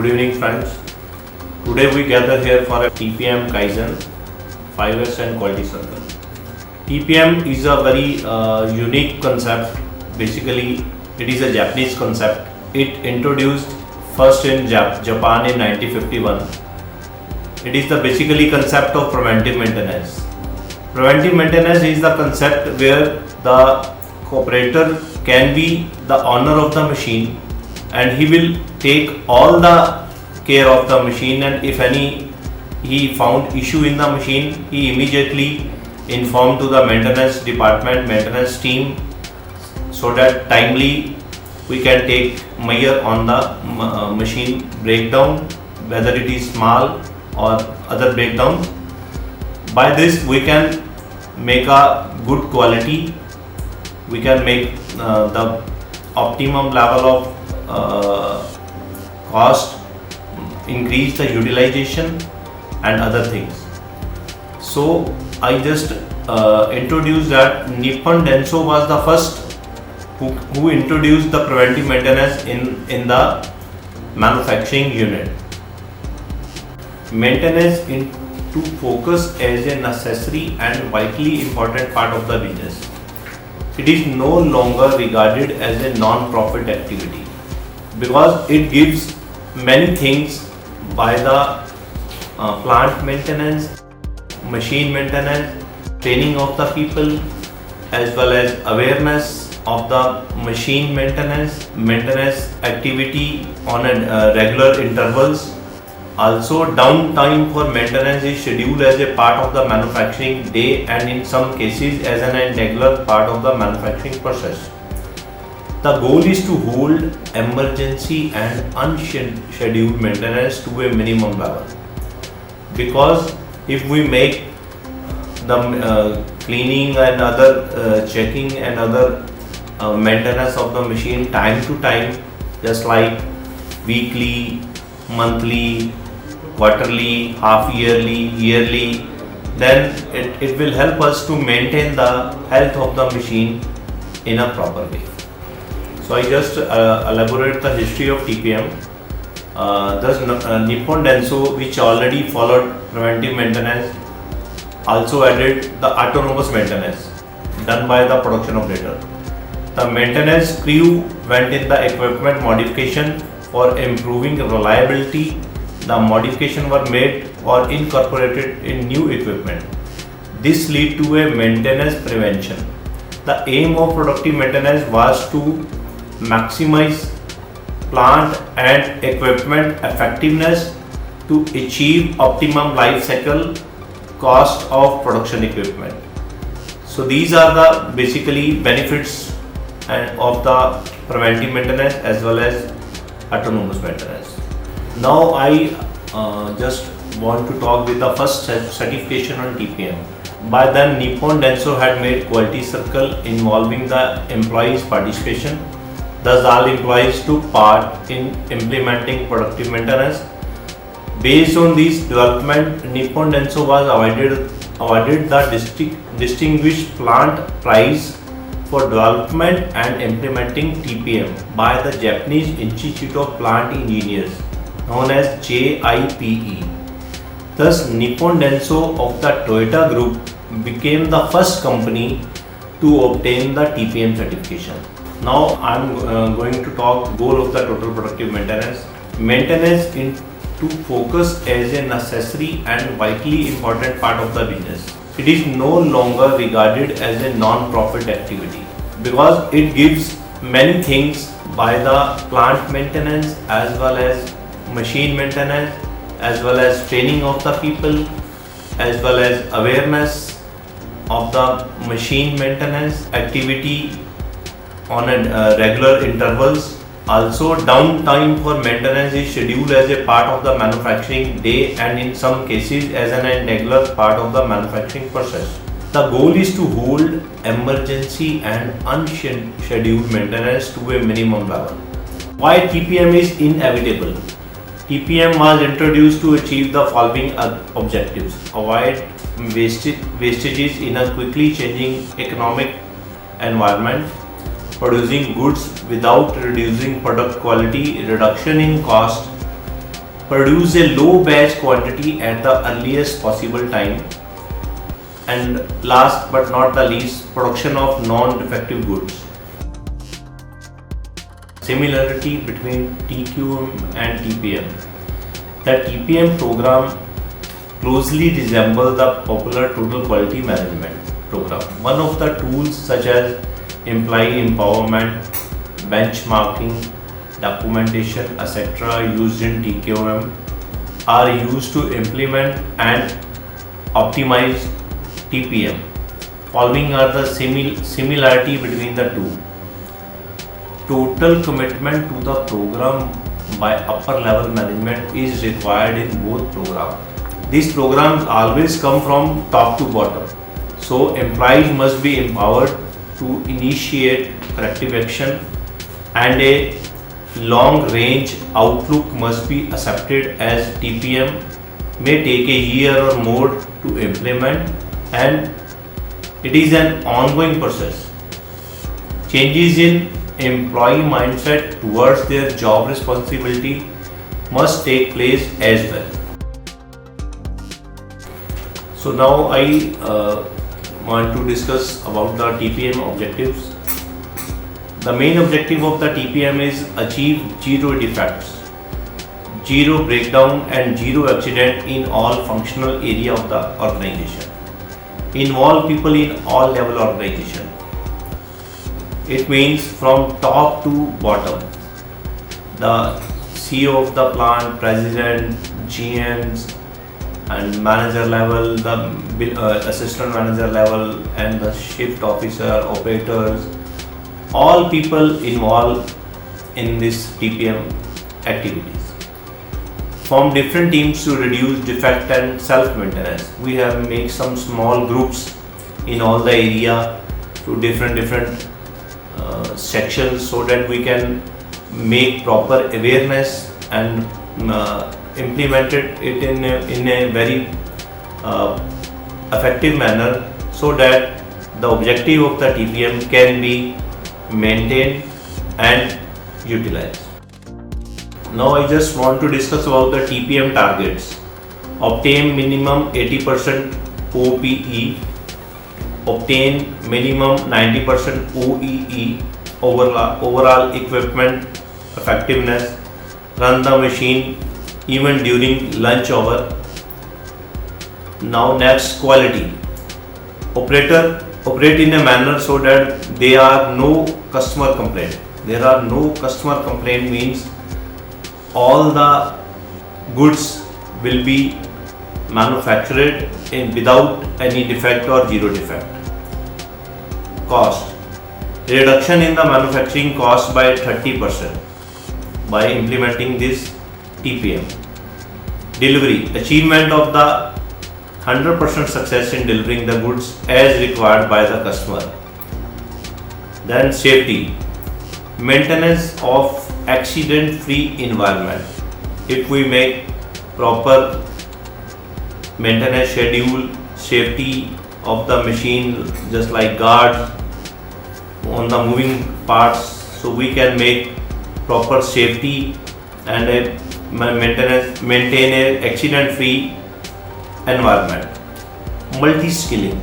Good evening, friends. Today we gather here for a TPM Kaizen 5S and Quality Circle. TPM is a very unique concept. Basically, it is a Japanese concept. It introduced first in Japan in 1951. It is the basically concept of preventive maintenance. Preventive maintenance is the concept where the operator can be the owner of the machine and he will take all the care of the machine, and if he found issue in the machine, he immediately inform to the maintenance department, maintenance team, so that timely we can take measure on the machine breakdown, whether it is small or other breakdown. By this we can make a good quality, we can make the optimum level of cost, increase the utilization and other things. So I just introduced that Nippon Denso was the first who introduced the preventive maintenance in the manufacturing unit. Maintenance to focus as a necessary and vitally important part of the business. It is no longer regarded as a non-profit activity because it gives many things by the plant maintenance, machine maintenance, training of the people, as well as awareness of the machine maintenance activity on a regular intervals. Also, downtime for maintenance is scheduled as a part of the manufacturing day and in some cases as an integral part of the manufacturing process. The goal is to hold emergency and unscheduled maintenance to a minimum level, because if we make the cleaning and other checking and other maintenance of the machine time to time, just like weekly, monthly, quarterly, half yearly, yearly, then it will help us to maintain the health of the machine in a proper way. So I just elaborate the history of TPM. Thus Nippon Denso, which already followed preventive maintenance, also added the autonomous maintenance done by the production operator. The maintenance crew went in the equipment modification for improving reliability. The modification were made or incorporated in new equipment. This lead to a maintenance prevention. The aim of productive maintenance was to maximize plant and equipment effectiveness to achieve optimum life cycle cost of production equipment. So these are the basically benefits of the preventive maintenance as well as autonomous maintenance. Now I just want to talk with the first certification on TPM. By then Nippon Denso had made Quality Circle involving the employees' participation. Thus all employees took part in implementing productive maintenance. Based on this development, Nippon Denso was awarded the Distinguished Plant Prize for Development and Implementing TPM by the Japanese Institute of Plant Engineers, known as JIPE. Thus, Nippon Denso of the Toyota Group became the first company to obtain the TPM certification. Now I am going to talk goal of the total productive maintenance. Maintenance to focus as a necessary and vitally important part of the business. It is no longer regarded as a non-profit activity because it gives many things by the plant maintenance as well as machine maintenance, as well as training of the people, as well as awareness of the machine maintenance activity on a regular intervals. Also, downtime for maintenance is scheduled as a part of the manufacturing day and in some cases as an integral part of the manufacturing process. The goal is to hold emergency and unscheduled maintenance to a minimum level. Why TPM is inevitable? TPM was introduced to achieve the following objectives: avoid wastages in a quickly changing economic environment, producing goods without reducing product quality, reduction in cost, produce a low batch quantity at the earliest possible time, and last but not the least, production of non-defective goods. Similarity between TQM and TPM. The TPM program closely resembles the popular total quality management program. One of the tools such as employee empowerment, benchmarking, documentation, etc. used in TQM are used to implement and optimize TPM. Following are the similarity between the two. Total commitment to the program by upper level management is required in both programs. These programs always come from top to bottom. So employees must be empowered to initiate corrective action, and a long range outlook must be accepted, as TPM may take a year or more to implement, and it is an ongoing process. Changes in employee mindset towards their job responsibility must take place as well. So now I want to discuss about the TPM objectives. The main objective of the TPM is achieve zero defects, zero breakdown and zero accident in all functional area of the organization. Involve people in all level organization. It means from top to bottom. The CEO of the plant, president, GMs and manager level, the assistant manager level, and the shift officer, operators, all people involved in this TPM activities. Form different teams to reduce defect and self-maintenance. We have made some small groups in all the area to different sections, so that we can make proper awareness and implement it in a very effective manner, so that the objective of the TPM can be maintained and utilized. Now I just want to discuss about the TPM targets. Obtain minimum 80% OPE, obtain minimum 90% OEE, overall equipment effectiveness, run the machine even during lunch hour. Now next, quality. Operate in a manner so that there are no customer complaint. There are no customer complaint means all the goods will be manufactured without any defect or zero defect. Cost. Reduction in the manufacturing cost by 30% by implementing this TPM. Delivery. Achievement of the 100% success in delivering the goods as required by the customer. Then safety. Maintenance of accident-free environment. If we make proper maintenance schedule, safety of the machine, just like guards on the moving parts, so we can make proper safety and maintain a accident-free environment. Multi-skilling.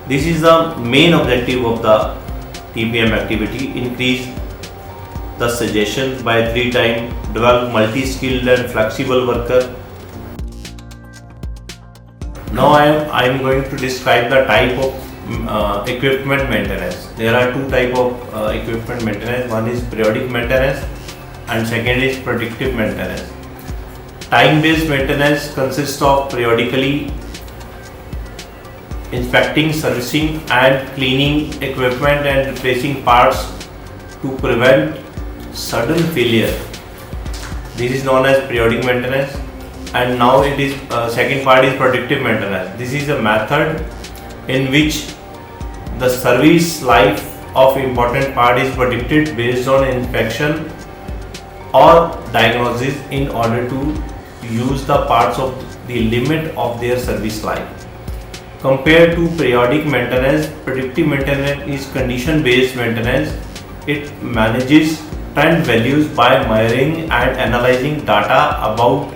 This is the main objective of the TPM activity. Increase the suggestion by 3 times. Develop multi-skilled and flexible worker. Now I am going to describe the type of equipment maintenance. There are 2 types of equipment maintenance. One is periodic maintenance and second is predictive maintenance. Time-based maintenance consists of periodically inspecting, servicing and cleaning equipment and replacing parts to prevent sudden failure. This is known as periodic maintenance. And now it is second part is predictive maintenance. This is a method in which the service life of important part is predicted based on inspection or diagnosis in order to use the parts of the limit of their service life. Compared to periodic maintenance, predictive maintenance is condition based maintenance. It manages trend values by measuring and analyzing data about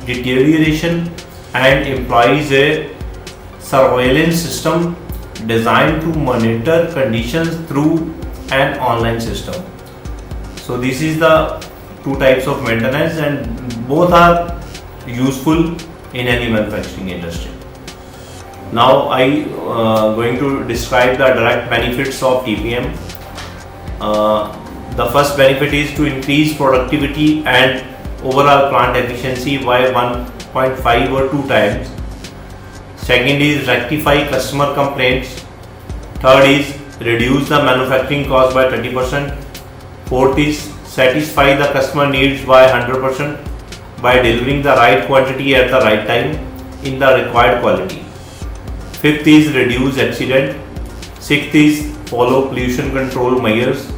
deterioration and employs a surveillance system designed to monitor conditions through an online system. So this is the two types of maintenance, and both are useful in any manufacturing industry. Now I going to describe the direct benefits of TPM. The first benefit is to increase productivity and overall plant efficiency by 1.5 or 2 times. Second is rectify customer complaints. Third is reduce the manufacturing cost by 30%. Fourth is satisfy the customer needs by 100% by delivering the right quantity at the right time in the required quality. Fifth is reduce accident. Sixth is follow pollution control measures.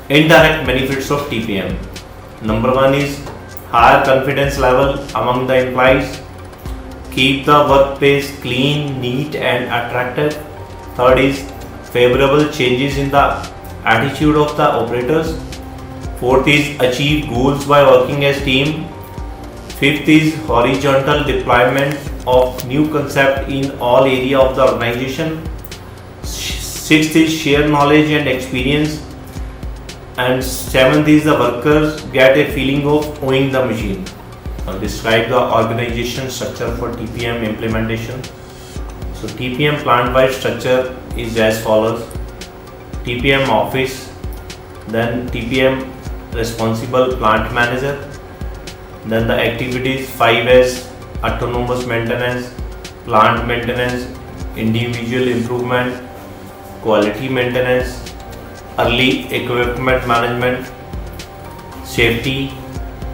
Indirect benefits of TPM. Number 1 is higher confidence level among the employees. Keep the workplace clean, neat and attractive. Third is favorable changes in the attitude of the operators. Fourth is achieve goals by working as team. Fifth is horizontal deployment of new concept in all area of the organization. Sixth is share knowledge and experience. And seventh is the workers get a feeling of owning the machine. Now describe the organization structure for TPM implementation. So TPM plant-wide structure is as follows: TPM office, then TPM responsible plant manager, then the activities 5S: autonomous maintenance, plant maintenance, individual improvement, quality maintenance, early equipment management, safety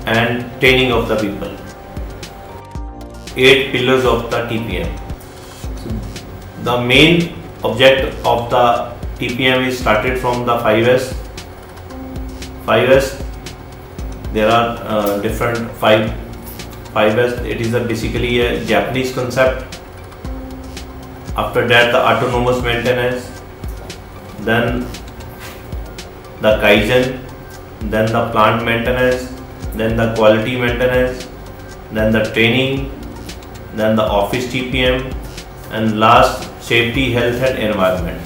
and training of the people. 8 pillars of the TPM. So the main object of the TPM is started from the 5S. 5S, there are different 5S. It is basically a Japanese concept. After that, the autonomous maintenance, then the Kaizen, then the plant maintenance, then the quality maintenance, then the training, then the office TPM, and last safety, health and environment.